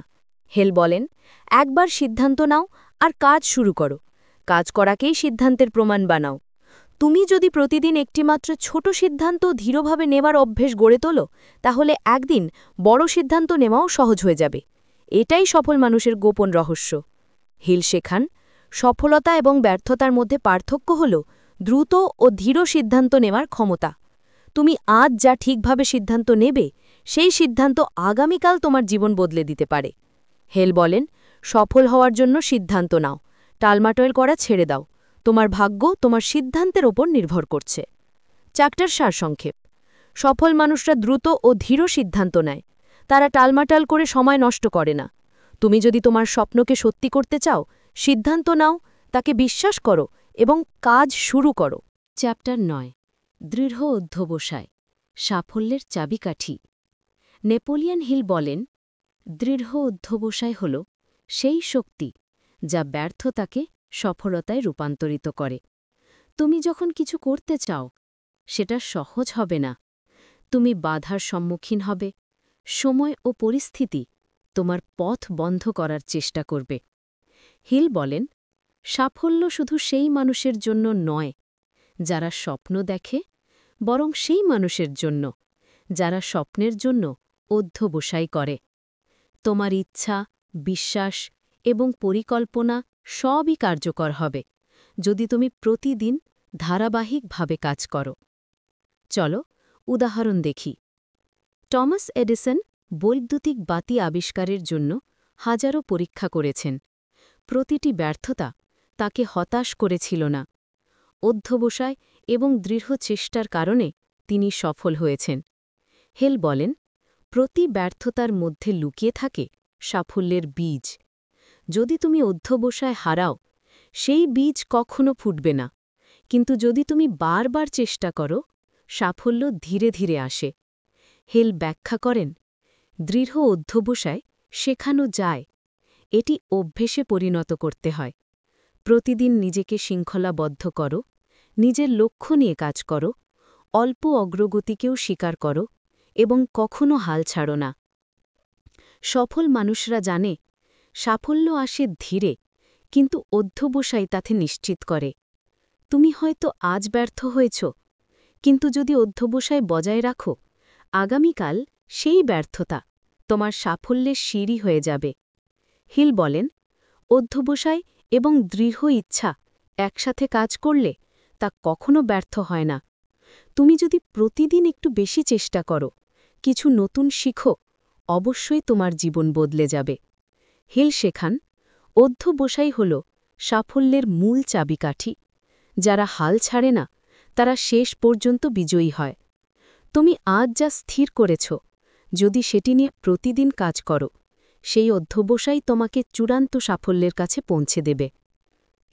হেল বলেন, একবার সিদ্ধান্ত নাও আর কাজ শুরু করো। কাজ করাকেই সিদ্ধান্তের প্রমাণ বানাও। তুমি যদি প্রতিদিন একটিমাত্র ছোট সিদ্ধান্ত ধীরভাবে নেবার অভ্যেস গড়ে তোলো, তাহলে একদিন বড় সিদ্ধান্ত নেওয়াও সহজ হয়ে যাবে। এটাই সফল মানুষের গোপন রহস্য। হিল শেখান, সফলতা এবং ব্যর্থতার মধ্যে পার্থক্য হল দ্রুত ও ধীর সিদ্ধান্ত নেওয়ার ক্ষমতা। তুমি আজ যা ঠিকভাবে সিদ্ধান্ত নেবে, সেই সিদ্ধান্ত আগামীকাল তোমার জীবন বদলে দিতে পারে। হেল বলেন, সফল হওয়ার জন্য সিদ্ধান্ত নাও, টালমাটল করা ছেড়ে দাও, তোমার ভাগ্য তোমার সিদ্ধান্তের ওপর নির্ভর করছে। চ্যাপ্টার সারসংক্ষেপ। সফল মানুষরা দ্রুত ও ধীর সিদ্ধান্ত নেয়, তারা টালমাটাল করে সময় নষ্ট করে না। তুমি যদি তোমার স্বপ্নকে সত্যি করতে চাও, সিদ্ধান্ত নাও, তাকে বিশ্বাস করো এবং কাজ শুরু করো। চ্যাপ্টার 9। দৃঢ় অধ্যবসায়, সাফল্যের চাবিকাঠি। নেপোলিয়ন হিল বলেন, দৃঢ় অধ্যবসায় হল সেই শক্তি যা ব্যর্থতাকে সফলতায় রূপান্তরিত করে। তুমি যখন কিছু করতে চাও, সেটা সহজ হবে না। তুমি বাধার সম্মুখীন হবে, সময় ও পরিস্থিতি তোমার পথ বন্ধ করার চেষ্টা করবে। হিল বলেন, সাফল্য শুধু সেই মানুষের জন্য নয় যারা স্বপ্ন দেখে, বরং সেই মানুষের জন্য যারা স্বপ্নের জন্য অধ্যবসায় করে। তোমার ইচ্ছা, বিশ্বাস এবং পরিকল্পনা সবই কার্যকর হবে যদি তুমি প্রতিদিন ধারাবাহিকভাবে কাজ করো। চলো উদাহরণ দেখি। টমাস এডিসন বৈদ্যুতিক বাতি আবিষ্কারের জন্য হাজারো পরীক্ষা করেছেন। প্রতিটি ব্যর্থতা তাকে হতাশ করেছিল না। অধ্যবসায় এবং দৃঢ় চেষ্টার কারণে তিনি সফল হয়েছেন। হেল বলেন, প্রতি ব্যর্থতার মধ্যে লুকিয়ে থাকে সাফল্যের বীজ। যদি তুমি অধ্যবসায় হারাও, সেই বীজ কখনো ফুটবে না, কিন্তু যদি তুমি বারবার চেষ্টা করো, সাফল্য ধীরে ধীরে আসে। হেল ব্যাখ্যা করেন, দৃঢ় অধ্যবসায় শেখানো যায়, এটি অভ্যেসে পরিণত করতে হয়। প্রতিদিন নিজেকে শৃঙ্খলাবদ্ধ করো, নিজের লক্ষ্য নিয়ে কাজ করো, অল্প অগ্রগতিকেও স্বীকার করো এবং কখনো হাল ছাড়ো না। সফল মানুষরা জানে, সাফল্য আসে ধীরে, কিন্তু অধ্যবসায় তাতে নিশ্চিত করে। তুমি হয়তো আজ ব্যর্থ হয়েছ, কিন্তু যদি অধ্যবসায় বজায় রাখো, আগামীকাল সেই ব্যর্থতা তোমার সাফল্যের সিঁড়ি হয়ে যাবে। হিল বলেন, অধ্যবসায় এবং দৃঢ় ইচ্ছা একসাথে কাজ করলে তা কখনো ব্যর্থ হয় না। তুমি যদি প্রতিদিন একটু বেশি চেষ্টা করো, কিছু নতুন শিখো, অবশ্যই তোমার জীবন বদলে যাবে। হিল শেখান, অধ্যবসায় হল সাফল্যের মূল চাবিকাঠি। যারা হাল ছাড়ে না, তারা শেষ পর্যন্ত বিজয়ী হয়। তুমি আজ যা স্থির করেছ, যদি সেটি নিয়ে প্রতিদিন কাজ করো, সেই অধ্যবসায় তোমাকে চূড়ান্ত সাফল্যের কাছে পৌঁছে দেবে।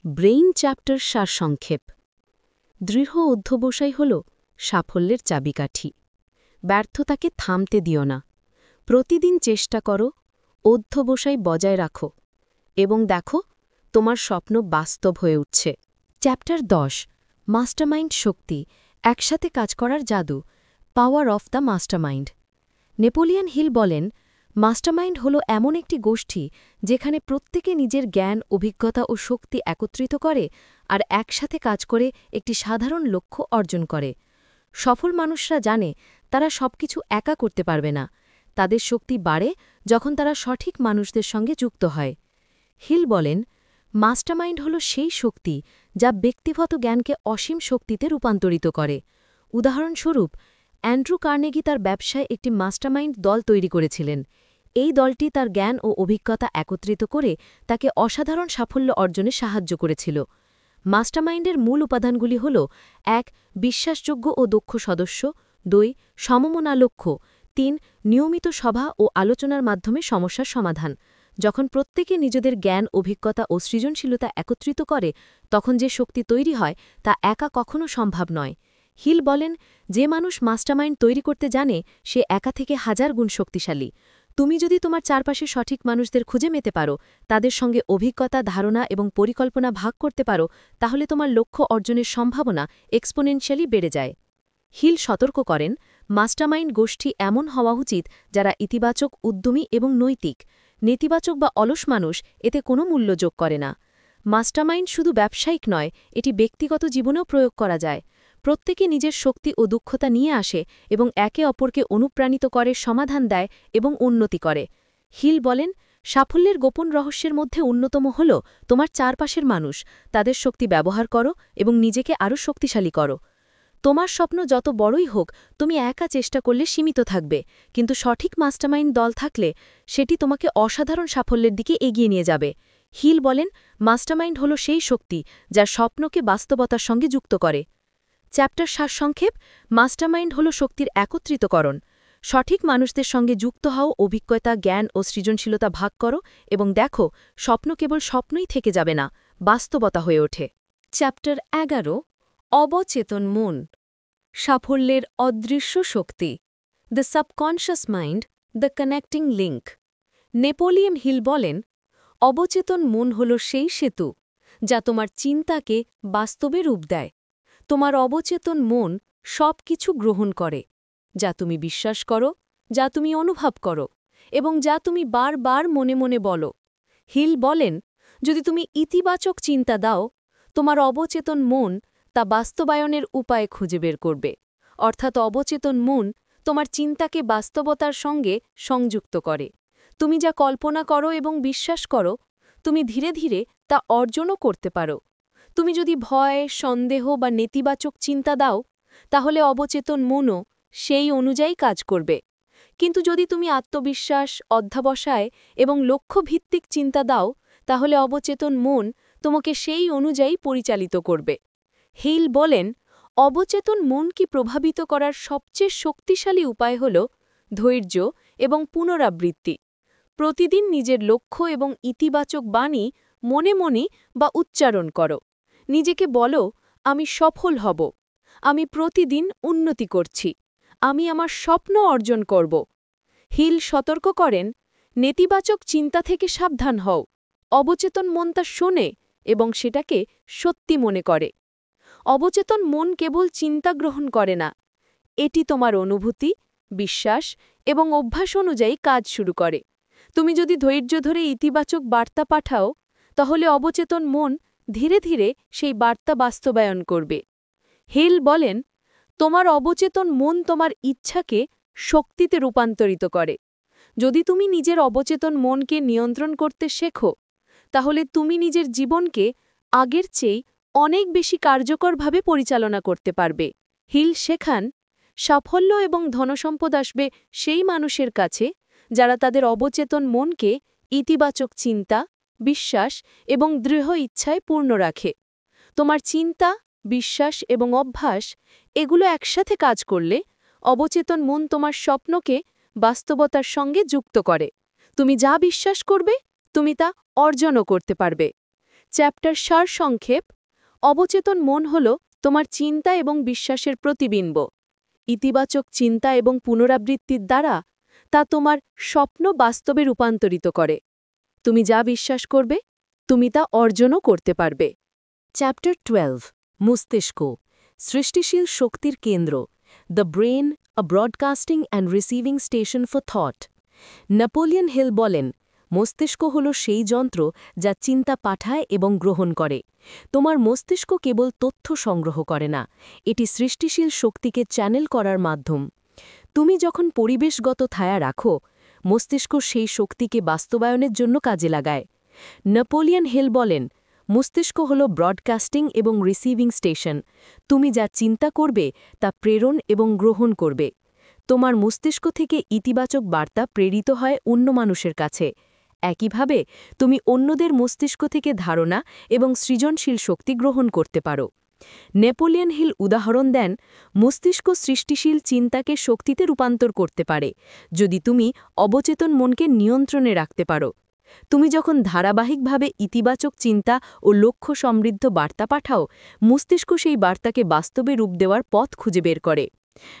ব্রেইন চ্যাপ্টার সারসংক্ষেপ। দৃঢ় অধ্যবসায় হল সাফল্যের চাবিকাঠি। ব্যর্থতাকে থামতে দিও না, প্রতিদিন চেষ্টা করো, অধ্যবসায় বজায় রাখো এবং দেখো তোমার স্বপ্ন বাস্তব হয়ে উঠছে। চ্যাপ্টার 10। মাস্টারমাইন্ড শক্তি, একসাথে কাজ করার জাদু, power of the mastermind. Napoleon Hill বলেন, মাস্টারমাইন্ড হল এমন একটি গোষ্ঠী যেখানে প্রত্যেকে নিজের জ্ঞান, অভিজ্ঞতা ও শক্তি একত্রিত করে আর একসাথে কাজ করে একটি সাধারণ লক্ষ্য অর্জন করে। সফল মানুষরা জানে তারা সবকিছু একা করতে পারবে না, তাদের শক্তি বাড়ে যখন তারা সঠিক মানুষদের সঙ্গে যুক্ত হয়। হিল বলেন, মাস্টারমাইন্ড হল সেই শক্তি যা ব্যক্তিগত জ্ঞানকে অসীম শক্তিতে রূপান্তরিত করে। উদাহরণস্বরূপ, অ্যান্ড্রু কার্নেগি তার ব্যবসায় একটি মাস্টারমাইন্ড দল তৈরি করেছিলেন। এই দলটি তার জ্ঞান ও অভিজ্ঞতা একত্রিত করে তাকে অসাধারণ সাফল্য অর্জনে সাহায্য করেছিল। মাস্টারমাইন্ডের মূল উপাদানগুলি হল: ১. বিশ্বাসযোগ্য ও দক্ষ সদস্য, ২. সমমনা লক্ষ্য, ৩. নিয়মিত সভা ও আলোচনার মাধ্যমে সমস্যার সমাধান। যখন প্রত্যেকে নিজেদের জ্ঞান, অভিজ্ঞতা ও সৃজনশীলতা একত্রিত করে, তখন যে শক্তি তৈরি হয় তা একা কখনো সম্ভব নয়। হিল বলেন, যে মানুষ মাস্টারমাইন্ড তৈরি করতে জানে সে একা থেকে হাজার গুণ শক্তিশালী। তুমি যদি তোমার চারপাশে সঠিক মানুষদের খুঁজে পেতে পারো, তাদের সঙ্গে অভিজ্ঞতা, ধারণা এবং পরিকল্পনা ভাগ করতে পারো, তাহলে তোমার লক্ষ্য অর্জনের সম্ভাবনা এক্সপোনেনশিয়ালি বেড়ে যায়। হিল সতর্ক করেন, মাস্টারমাইন্ড গোষ্ঠী এমন হওয়া উচিত যারা ইতিবাচক, উদ্যমী এবং নৈতিক। নেতিবাচক বা অলস মানুষ এতে কোনো মূল্য যোগ করে না। মাস্টারমাইন্ড শুধু ব্যবসায়িক নয়, এটি ব্যক্তিগত জীবনেও প্রয়োগ করা যায়। প্রত্যেকে নিজের শক্তি ও দক্ষতা নিয়ে আসে এবং একে অপরকে অনুপ্রাণিত করে, সমাধান দেয় এবং উন্নতি করে। হিল বলেন, সাফল্যের গোপন রহস্যের মধ্যে অন্যতম হল তোমার চারপাশের মানুষ, তাদের শক্তি ব্যবহার করো এবং নিজেকে আরও শক্তিশালী করো। তোমার স্বপ্ন যত বড়ই হোক তুমি একা চেষ্টা করলে সীমিত থাকবে, কিন্তু সঠিক মাস্টারমাইন্ড দল থাকলে সেটি তোমাকে অসাধারণ সাফল্যের দিকে এগিয়ে নিয়ে যাবে। হিল বলেন, মাস্টারমাইন্ড হল সেই শক্তি যা স্বপ্নকে বাস্তবতার সঙ্গে যুক্ত করে। চ্যাপ্টার সারসংক্ষেপ: মাস্টারমাইন্ড হল শক্তির একত্রিতকরণ। সঠিক মানুষদের সঙ্গে যুক্ত হও, অভিজ্ঞতা, জ্ঞান ও সৃজনশীলতা ভাগ করো এবং দেখো স্বপ্ন কেবল স্বপ্নই থেকে যাবে না, বাস্তবতা হয়ে ওঠে। চ্যাপ্টার 11: অবচেতন মন, সাফল্যের অদৃশ্য শক্তি, the subconscious mind, the connecting link. Napoleon Hill বলেন, অবচেতন মন হল সেই সেতু যা তোমার চিন্তাকে বাস্তবে রূপ দেয়। তোমার অবচেতন মন সব কিছু গ্রহণ করে, যা তুমি বিশ্বাস করো, যা তুমি অনুভব করো এবং যা তুমি বারবার মনে মনে বলো। হিল বলেন, যদি তুমি ইতিবাচক চিন্তা দাও, তোমার অবচেতন মন তা বাস্তবায়নের উপায় খুঁজে বের করবে। অর্থাৎ অবচেতন মন তোমার চিন্তাকে বাস্তবতার সঙ্গে সংযুক্ত করে। তুমি যা কল্পনা করো এবং বিশ্বাস করো, তুমি ধীরে ধীরে তা অর্জনও করতে পারো। তুমি যদি ভয়, সন্দেহ বা নেতিবাচক চিন্তা দাও, তাহলে অবচেতন মনও সেই অনুযায়ী কাজ করবে। কিন্তু যদি তুমি আত্মবিশ্বাস, অধ্যবসায় এবং লক্ষ্যভিত্তিক চিন্তা দাও, তাহলে অবচেতন মন তোমাকে সেই অনুযায়ী পরিচালিত করবে। হিল বলেন, অবচেতন মনকে প্রভাবিত করার সবচেয়ে শক্তিশালী উপায় হল ধৈর্য এবং পুনরাবৃত্তি। প্রতিদিন নিজের লক্ষ্য এবং ইতিবাচক বাণী মনে মনে বা উচ্চারণ করো। নিজেকে বলো, আমি সফল হব, আমি প্রতিদিন উন্নতি করছি, আমি আমার স্বপ্ন অর্জন করব। হিল সতর্ক করেন, নেতিবাচক চিন্তা থেকে সাবধান হও। অবচেতন মন তা শোনে এবং সেটাকে সত্যি মনে করে। অবচেতন মন কেবল চিন্তা গ্রহণ করে না, এটি তোমার অনুভূতি, বিশ্বাস এবং অভ্যাস অনুযায়ী কাজ শুরু করে। তুমি যদি ধৈর্য ধরে ইতিবাচক বার্তা পাঠাও, তাহলে অবচেতন মন ধীরে ধীরে সেই বার্তা বাস্তবায়ন করবে। হিল বলেন, তোমার অবচেতন মন তোমার ইচ্ছাকে শক্তিতে রূপান্তরিত করে। যদি তুমি নিজের অবচেতন মনকে নিয়ন্ত্রণ করতে শেখো, তাহলে তুমি নিজের জীবনকে আগের চেয়ে অনেক বেশি কার্যকরভাবে পরিচালনা করতে পারবে। হিল শেখান, সাফল্য এবং ধনসম্পদ আসবে সেই মানুষের কাছে যারা তাদের অবচেতন মনকে ইতিবাচক চিন্তা, বিশ্বাস এবং দৃঢ় ইচ্ছায় পূর্ণ রাখে। তোমার চিন্তা, বিশ্বাস এবং অভ্যাস এগুলো একসাথে কাজ করলে অবচেতন মন তোমার স্বপ্নকে বাস্তবতার সঙ্গে যুক্ত করে। তুমি যা বিশ্বাস করবে, তুমি তা অর্জনও করতে পারবে। চ্যাপ্টার সারসংক্ষেপ: অবচেতন মন হল তোমার চিন্তা এবং বিশ্বাসের প্রতিবিম্ব। ইতিবাচক চিন্তা এবং পুনরাবৃত্তির দ্বারা তা তোমার স্বপ্ন বাস্তবে রূপান্তরিত করে। তুমি যা বিশ্বাস করবে, তুমি তা অর্জনও করতে পারবে। চ্যাপ্টার 12: মস্তিষ্ক, সৃষ্টিশীল শক্তির কেন্দ্র, the brain, a broadcasting and receiving station for thought. Napoleon Hill বলেন, মস্তিষ্ক হল সেই যন্ত্র যা চিন্তা পাঠায় এবং গ্রহণ করে। তোমার মস্তিষ্ক কেবল তথ্য সংগ্রহ করে না, এটি সৃষ্টিশীল শক্তিকে চ্যানেল করার মাধ্যম। তুমি যখন পরিবেশগত ছায়া রাখো, মস্তিষ্ক সেই শক্তিকে বাস্তবায়নের জন্য কাজে লাগায়। নেপোলিয়ন হিল বলেন, মস্তিষ্ক হল ব্রডকাস্টিং এবং রিসিভিং স্টেশন। তুমি যা চিন্তা করবে তা প্রেরণ এবং গ্রহণ করবে। তোমার মস্তিষ্ক থেকে ইতিবাচক বার্তা প্রেরিত হয় অন্য মানুষের কাছে। একইভাবে তুমি অন্যদের মস্তিষ্ক থেকে ধারণা এবং সৃজনশীল শক্তি গ্রহণ করতে পারো। নেপোলিয়ন হিল উদাহরণ দেন, মস্তিষ্ক সৃষ্টিশীল চিন্তাকে শক্তিতে রূপান্তর করতে পারে যদি তুমি অবচেতন মনকে নিয়ন্ত্রণে রাখতে পারো। তুমি যখন ধারাবাহিকভাবে ইতিবাচক চিন্তা ও লক্ষ্য সমৃদ্ধ বার্তা পাঠাও, মস্তিষ্ক সেই বার্তাকে বাস্তবে রূপ দেওয়ার পথ খুঁজে বের করে।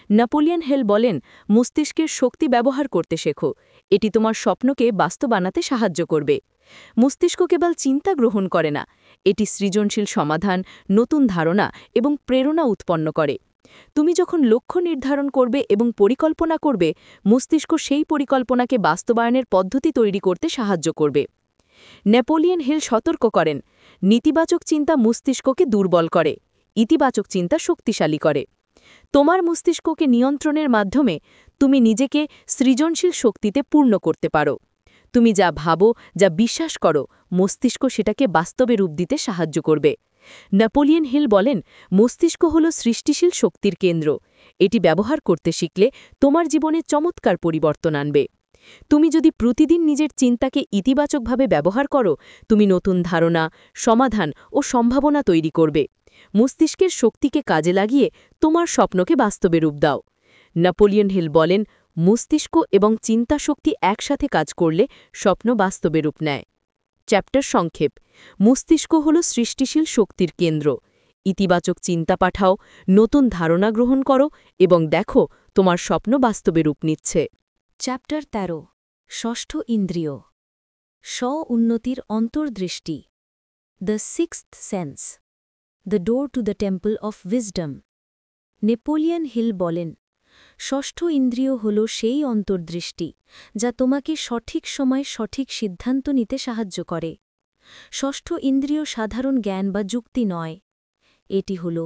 নেপোলিয়ন হিল বলেন, মস্তিষ্কের শক্তি ব্যবহার করতে শেখো, এটি তোমার স্বপ্নকে বাস্তব বানাতে সাহায্য করবে। মস্তিষ্ক কেবল চিন্তা গ্রহণ করে না, এটি সৃজনশীল সমাধান, নতুন ধারণা এবং প্রেরণা উৎপন্ন করে। তুমি যখন লক্ষ্য নির্ধারণ করবে এবং পরিকল্পনা করবে, মস্তিষ্ক সেই পরিকল্পনাকে বাস্তবায়নের পদ্ধতি তৈরি করতে সাহায্য করবে। নেপোলিয়ন হিল সতর্ক করেন, নেতিবাচক চিন্তা মস্তিষ্ককে দুর্বল করে, ইতিবাচক চিন্তা শক্তিশালী করে। তোমার মস্তিষ্ককে নিয়ন্ত্রণের মাধ্যমে তুমি নিজেকে সৃজনশীল শক্তিতে পূর্ণ করতে পারো। তুমি যা ভাবো, যা বিশ্বাস করো, মস্তিষ্ক সেটাকে বাস্তবে রূপ দিতে সাহায্য করবে। নেপোলিয়ন হিল বলেন, মস্তিষ্ক হল সৃষ্টিশীল শক্তির কেন্দ্র। এটি ব্যবহার করতে শিখলে তোমার জীবনে চমৎকার পরিবর্তন আনবে। তুমি যদি প্রতিদিন নিজের চিন্তাকে ইতিবাচকভাবে ব্যবহার করো, তুমি নতুন ধারণা, সমাধান ও সম্ভাবনা তৈরি করবে। মস্তিষ্কের শক্তিকে কাজে লাগিয়ে তোমার স্বপ্নকে বাস্তবে রূপ দাও। নেপোলিয়ন হিল বলেন, মস্তিষ্ক এবং চিন্তা শক্তি একসাথে কাজ করলে স্বপ্ন বাস্তবে রূপ নেয়। চ্যাপ্টার সংক্ষেপ: মস্তিষ্ক হল সৃষ্টিশীল শক্তির কেন্দ্র। ইতিবাচক চিন্তা পাঠাও, নতুন ধারণা গ্রহণ করো এবং দেখো তোমার স্বপ্ন বাস্তবে রূপ নিচ্ছে। চ্যাপ্টার ১৩: ষষ্ঠ ইন্দ্রিয়, স্ব-উন্নতির অন্তর্দৃষ্টি, the sixth sense, the door to the temple of wisdom. Napoleon Hill বলেন, ষষ্ঠ ইন্দ্রিয় হল সেই অন্তর্দৃষ্টি যা তোমাকে সঠিক সময় সঠিক সিদ্ধান্ত নিতে সাহায্য করে। ষষ্ঠ ইন্দ্রিয় সাধারণ জ্ঞান বা যুক্তি নয়। এটি হল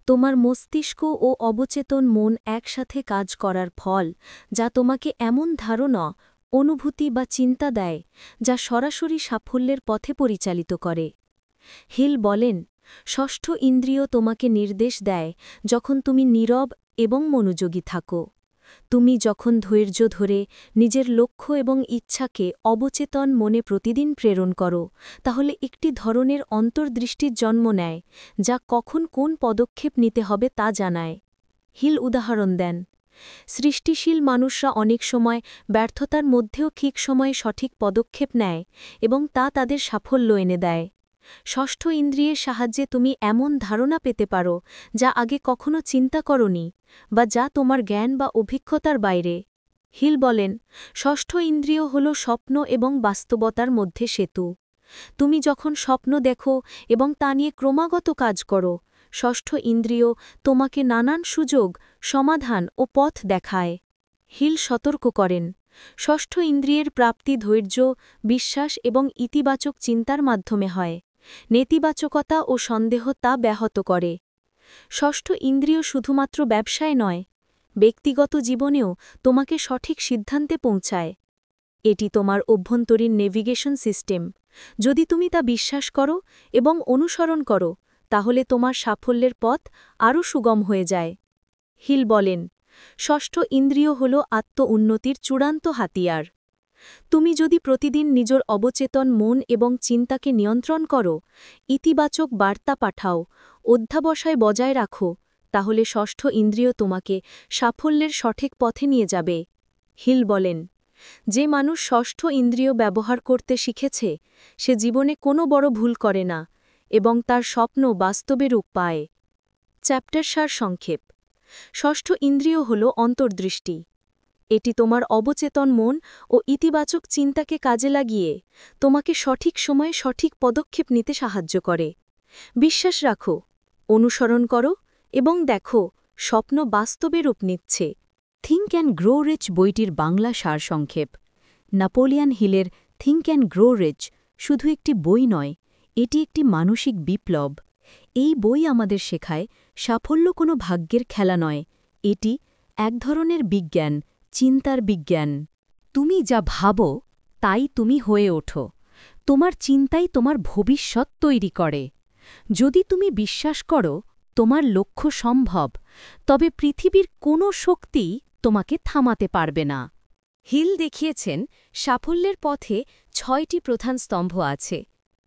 তোমার মস্তিষ্ক ও অবচেতন মন একসাথে কাজ করার ফল, যা তোমাকে এমন ধারণা, অনুভূতি বা চিন্তা দেয় যা সরাসরি সাফল্যের পথে পরিচালিত করে। হিল বলেন, ষষ্ঠ ইন্দ্রিয় তোমাকে নির্দেশ দেয় যখন তুমি নীরব এবং মনোযোগী থাকো। তুমি যখন ধৈর্য ধরে নিজের লক্ষ্য এবং ইচ্ছাকে অবচেতন মনে প্রতিদিন প্রেরণ করো, তাহলে একটি ধরনের অন্তর্দৃষ্টির জন্ম নেয় যা কখন কোন পদক্ষেপ নিতে হবে তা জানায়। হিল উদাহরণ দেন, সৃষ্টিশীল মানুষরা অনেক সময় ব্যর্থতার মধ্যেও ঠিক সময়ে সঠিক পদক্ষেপ নেয় এবং তা তাদের সাফল্য এনে দেয়। ষষ্ঠ ইন্দ্রিয়ের সাহায্যে তুমি এমন ধারণা পেতে পারো যা আগে কখনো চিন্তা করনি বা যা তোমার জ্ঞান বা অভিজ্ঞতার বাইরে। হিল বলেন, ষষ্ঠ ইন্দ্রিয় হল স্বপ্ন এবং বাস্তবতার মধ্যে সেতু। তুমি যখন স্বপ্ন দেখো এবং তা নিয়ে ক্রমাগত কাজ করো, ষষ্ঠ ইন্দ্রিয় তোমাকে নানান সুযোগ, সমাধান ও পথ দেখায়। হিল সতর্ক করেন, ষষ্ঠ ইন্দ্রিয়ের প্রাপ্তি ধৈর্য, বিশ্বাস এবং ইতিবাচক চিন্তার মাধ্যমে হয়। নেতিবাচকতা ও সন্দেহ তা ব্যাহত করে। ষষ্ঠ ইন্দ্রিয় শুধুমাত্র ব্যবসায় নয়, ব্যক্তিগত জীবনেও তোমাকে সঠিক সিদ্ধান্তে পৌঁছায়। এটি তোমার অভ্যন্তরীণ নেভিগেশন সিস্টেম। যদি তুমি তা বিশ্বাস করো এবং অনুসরণ করো, তাহলে তোমার সাফল্যের পথ আরও সুগম হয়ে যায়। হিল বলেন, ষষ্ঠ ইন্দ্রিয় হল আত্ম-উন্নতির চূড়ান্ত হাতিয়ার। তুমি যদি প্রতিদিন নিজের অবচেতন মন এবং চিন্তাকে নিয়ন্ত্রণ করো, ইতিবাচক বার্তা পাঠাও, অধ্যাবসায় বজায় রাখো, তাহলে ষষ্ঠ ইন্দ্রিয় তোমাকে সাফল্যের সঠিক পথে নিয়ে যাবে। হিল বলেন, যে মানুষ ষষ্ঠ ইন্দ্রিয় ব্যবহার করতে শিখেছে, সে জীবনে কোনো বড় ভুল করে না এবং তার স্বপ্ন বাস্তবে রূপ পায়। চ্যাপ্টার সার সংক্ষেপ: ষষ্ঠ ইন্দ্রিয় হল অন্তর্দৃষ্টি। এটি তোমার অবচেতন মন ও ইতিবাচক চিন্তাকে কাজে লাগিয়ে তোমাকে সঠিক সময়ে সঠিক পদক্ষেপ নিতে সাহায্য করে। বিশ্বাস রাখো, অনুসরণ করো এবং দেখো স্বপ্ন বাস্তবে রূপ নিচ্ছে। থিঙ্ক অ্যান্ড গ্রো রিচ বইটির বাংলা সারসংক্ষেপ: নেপোলিয়ন হিলের থিঙ্ক অ্যান্ড গ্রো রিচ শুধু একটি বই নয়, এটি একটি মানসিক বিপ্লব। এই বই আমাদের শেখায় সাফল্য কোনো ভাগ্যের খেলা নয়, এটি এক ধরনের বিজ্ঞান, চিন্তার বিজ্ঞান। তুমি যা ভাবো তাই তুমি হয়ে ওঠো। তোমার চিন্তাই তোমার ভবিষ্যৎ তৈরি করে। যদি তুমি বিশ্বাস করো তোমার লক্ষ্য সম্ভব, তবে পৃথিবীর কোনো শক্তিই তোমাকে থামাতে পারবে না। হিল দেখিয়েছেন সাফল্যের পথে ৬টি প্রধান স্তম্ভ আছে: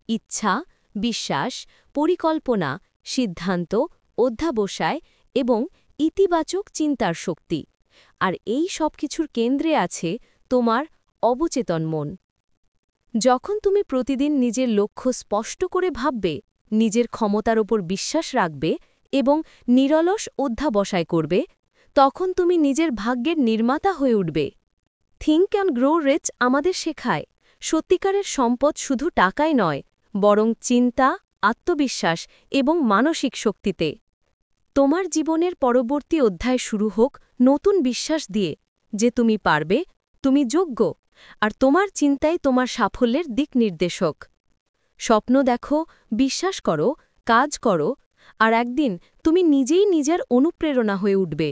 ইচ্ছা, বিশ্বাস, পরিকল্পনা, সিদ্ধান্ত, অধ্যাবসায় এবং ইতিবাচক চিন্তার শক্তি। আর এই সব কিছুর কেন্দ্রে আছে তোমার অবচেতন মন। যখন তুমি প্রতিদিন নিজের লক্ষ্য স্পষ্ট করে ভাববে, নিজের ক্ষমতার ওপর বিশ্বাস রাখবে এবং নিরলস অধ্যাবসায় করবে, তখন তুমি নিজের ভাগ্যের নির্মাতা হয়ে উঠবে। থিঙ্ক অ্যান্ড গ্রো রিচ আমাদের শেখায় সত্যিকারের সম্পদ শুধু টাকায় নয়, বরং চিন্তা, আত্মবিশ্বাস এবং মানসিক শক্তিতে। তোমার জীবনের পরবর্তী অধ্যায় শুরু হোক নতুন বিশ্বাস দিয়ে যে তুমি পারবে, তুমি যোগ্য, আর তোমার চিন্তাই তোমার সাফল্যের দিক নির্দেশক। স্বপ্ন দেখো, বিশ্বাস করো, কাজ করো, আর একদিন তুমি নিজেই নিজের অনুপ্রেরণা হয়ে উঠবে।